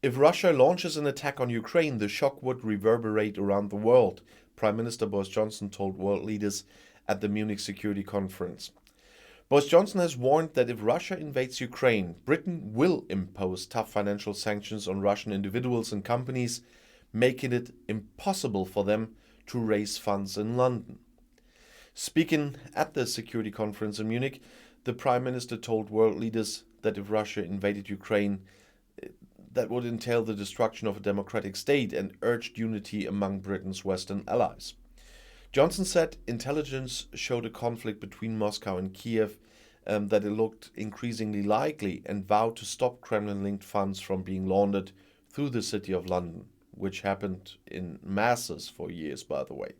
If Russia launches an attack on Ukraine, the shock would reverberate around the world, Prime Minister Boris Johnson told world leaders at the Munich Security Conference. Boris Johnson has warned that if Russia invades Ukraine, Britain will impose tough financial sanctions on Russian individuals and companies, making it impossible for them to raise funds in London. Speaking at the Security Conference in Munich, the Prime Minister told world leaders that if Russia invaded Ukraine, that would entail the destruction of a democratic state, and urged unity among Britain's Western allies. Johnson said intelligence showed a conflict between Moscow and Kiev, that it looked increasingly likely, and vowed to stop Kremlin-linked funds from being laundered through the City of London, which happened in masses for years, by the way.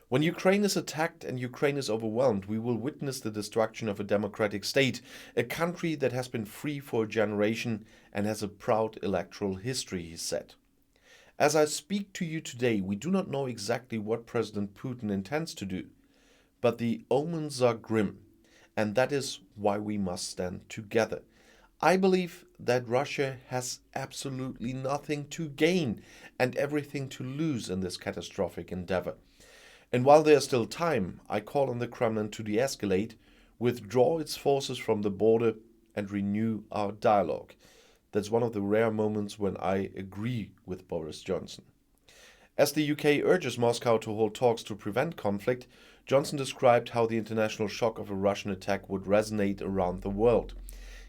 When Ukraine is attacked and Ukraine is overwhelmed, we will witness the destruction of a democratic state, a country that has been free for a generation and has a proud electoral history, he said. As I speak to you today, we do not know exactly what President Putin intends to do, but the omens are grim, and that is why we must stand together. I believe that Russia has absolutely nothing to gain and everything to lose in this catastrophic endeavor. And while there is still time, I call on the Kremlin to de-escalate, withdraw its forces from the border, and renew our dialogue. That's one of the rare moments when I agree with Boris Johnson. As the UK urges Moscow to hold talks to prevent conflict, Johnson described how the international shock of a Russian attack would resonate around the world.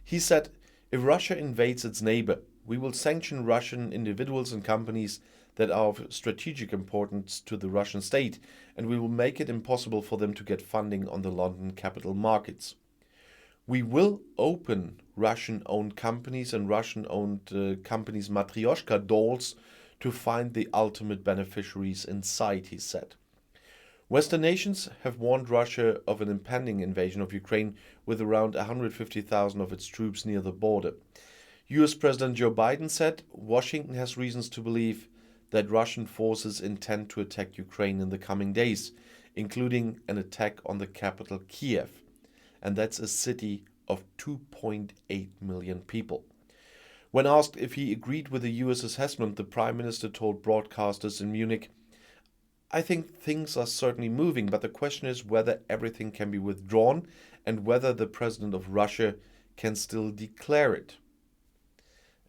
He said, if Russia invades its neighbor, we will sanction Russian individuals and companies that are of strategic importance to the Russian state, and we will make it impossible for them to get funding on the London capital markets. We will open Russian-owned companies and Russian-owned companies' matryoshka dolls to find the ultimate beneficiaries inside, he said. Western nations have warned Russia of an impending invasion of Ukraine with around 150,000 of its troops near the border. US President Joe Biden said Washington has reasons to believe that Russian forces intend to attack Ukraine in the coming days, including an attack on the capital Kiev, and that's a city of 2.8 million people. When asked if he agreed with the US assessment, the Prime Minister told broadcasters in Munich, I think things are certainly moving, but the question is whether everything can be withdrawn and whether the President of Russia can still declare it.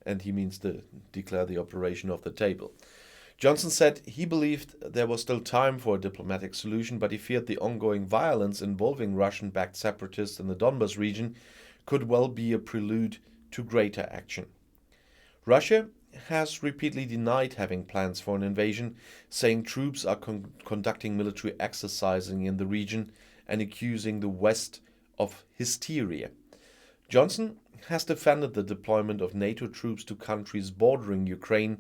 And he means to declare the operation off the table. Johnson said he believed there was still time for a diplomatic solution, but he feared the ongoing violence involving Russian-backed separatists in the Donbas region could well be a prelude to greater action. Russia has repeatedly denied having plans for an invasion, saying troops are conducting military exercising in the region and accusing the West of hysteria. Johnson has defended the deployment of NATO troops to countries bordering Ukraine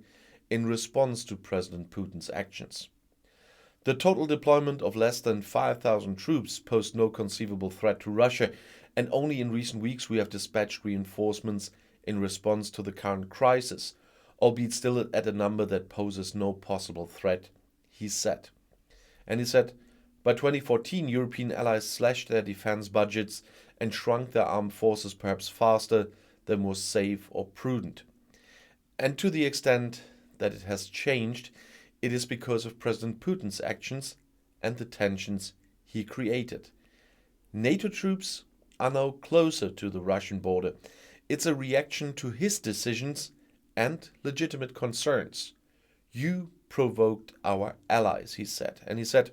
in response to President Putin's actions. The total deployment of less than 5,000 troops posed no conceivable threat to Russia, and only in recent weeks we have dispatched reinforcements in response to the current crisis, albeit still at a number that poses no possible threat, he said. And he said, by 2014, European allies slashed their defense budgets and shrunk their armed forces perhaps faster than was safe or prudent. And to the extent that it has changed, it is because of President Putin's actions and the tensions he created. NATO troops are now closer to the Russian border. It's a reaction to his decisions and legitimate concerns. You provoked our allies, he said. And he said,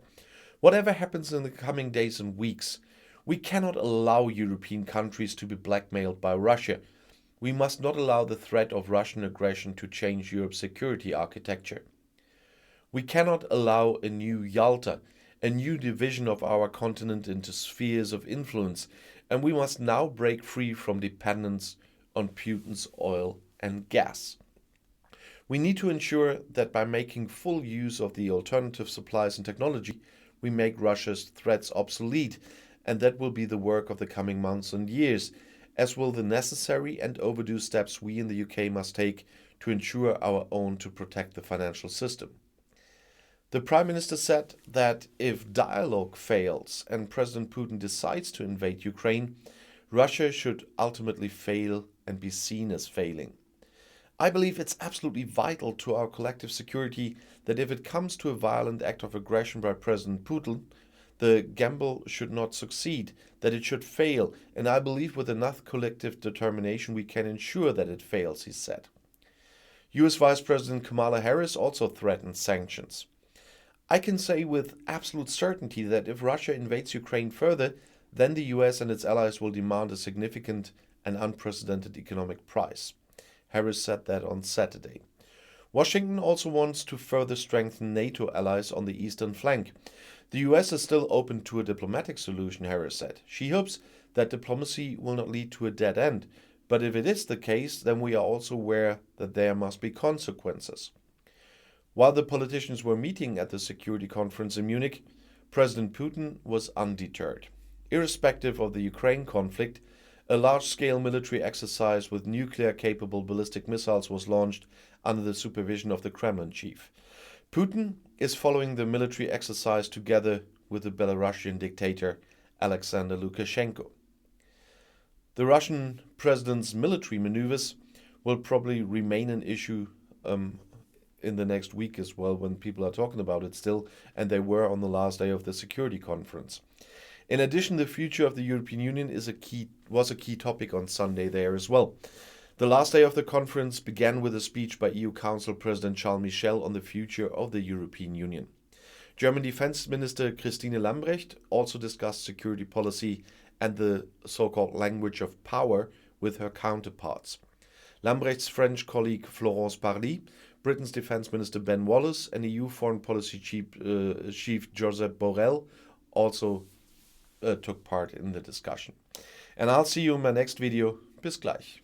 whatever happens in the coming days and weeks, we cannot allow European countries to be blackmailed by Russia. We must not allow the threat of Russian aggression to change Europe's security architecture. We cannot allow a new Yalta, a new division of our continent into spheres of influence, and we must now break free from dependence on Putin's oil and gas. We need to ensure that by making full use of the alternative supplies and technology, we make Russia's threats obsolete, and that will be the work of the coming months and years, as will the necessary and overdue steps we in the UK must take to ensure our own to protect the financial system. The Prime Minister said that if dialogue fails and President Putin decides to invade Ukraine, Russia should ultimately fail and be seen as failing. I believe it's absolutely vital to our collective security that if it comes to a violent act of aggression by President Putin, the gamble should not succeed, that it should fail, and I believe with enough collective determination we can ensure that it fails, he said. US Vice President Kamala Harris also threatened sanctions. I can say with absolute certainty that if Russia invades Ukraine further, then the US and its allies will demand a significant and unprecedented economic price. Harris said that on Saturday. Washington also wants to further strengthen NATO allies on the eastern flank. The US is still open to a diplomatic solution, Harris said. She hopes that diplomacy will not lead to a dead end, but if it is the case, then we are also aware that there must be consequences. While the politicians were meeting at the security conference in Munich, President Putin was undeterred. Irrespective of the Ukraine conflict, a large-scale military exercise with nuclear-capable ballistic missiles was launched under the supervision of the Kremlin chief. Putin is following the military exercise together with the Belarusian dictator Alexander Lukashenko. The Russian president's military maneuvers will probably remain an issue in the next week as well, when people are talking about it still, and they were on the last day of the security conference. In addition, the future of the European Union was a key topic on Sunday there as well. The last day of the conference began with a speech by EU Council President Charles Michel on the future of the European Union. German Defense Minister Christine Lambrecht also discussed security policy and the so-called language of power with her counterparts. Lambrecht's French colleague Florence Parly, Britain's Defense Minister Ben Wallace, and EU Foreign Policy Chief Josep Borrell also took part in the discussion. And I'll see you in my next video. Bis gleich.